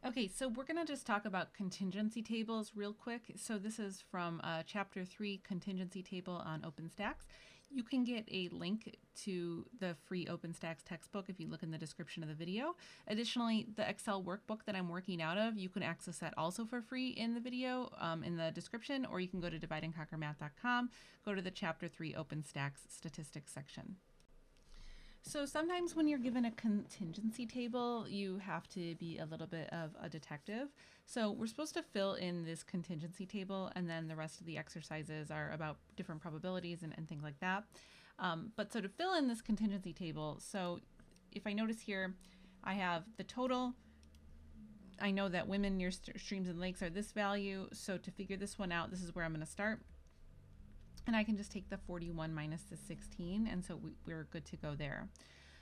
Okay, so we're going to just talk about contingency tables real quick. So this is from Chapter 3, Contingency Table on OpenStax. You can get a link to the free OpenStax textbook if you look in the description of the video. Additionally, the Excel workbook that I'm working out of, you can access that also for free in the video in the description, or you can go to divideandconquermath.com, go to the Chapter 3 OpenStax statistics section. So sometimes when you're given a contingency table, you have to be a little bit of a detective. So we're supposed to fill in this contingency table, and then the rest of the exercises are about different probabilities and things like that. But so to fill in this contingency table, so if I notice here, I have the total. I know that women near streams and lakes are this value. So to figure this one out, this is where I'm going to start. And I can just take the 41 minus the 16, and so we're good to go there.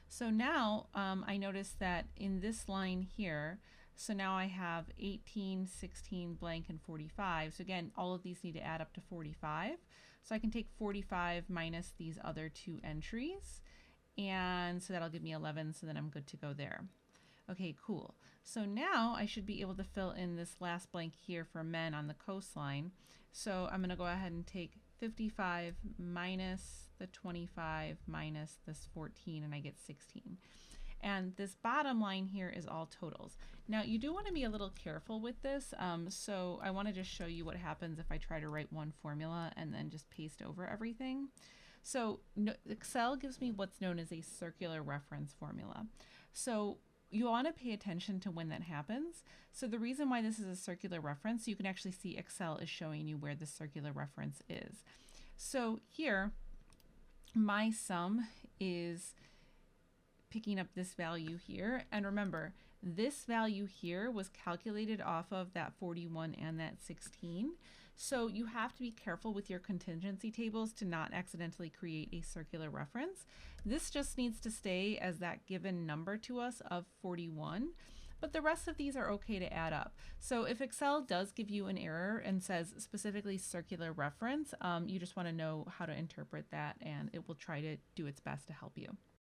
So now I notice that in this line here, so now I have 18, 16, blank, and 45. So again, all of these need to add up to 45. So I can take 45 minus these other two entries, and so that'll give me 11, so then I'm good to go there. Okay, cool. So now I should be able to fill in this last blank here for men on the coastline. So I'm going to go ahead and take 55 minus the 25 minus this 14, and I get 16. And this bottom line here is all totals. Now you do want to be a little careful with this. So I want to just show you what happens if I try to write one formula and then just paste over everything. So Excel gives me what's known as a circular reference formula. So you want to pay attention to when that happens. So the reason why this is a circular reference, you can actually see Excel is showing you where the circular reference is. So here, my sum is picking up this value here. And remember, this value here was calculated off of that 41 and that 16. So you have to be careful with your contingency tables to not accidentally create a circular reference. This just needs to stay as that given number to us of 41. But the rest of these are okay to add up. So if Excel does give you an error and says specifically circular reference, you just want to know how to interpret that, and it will try to do its best to help you.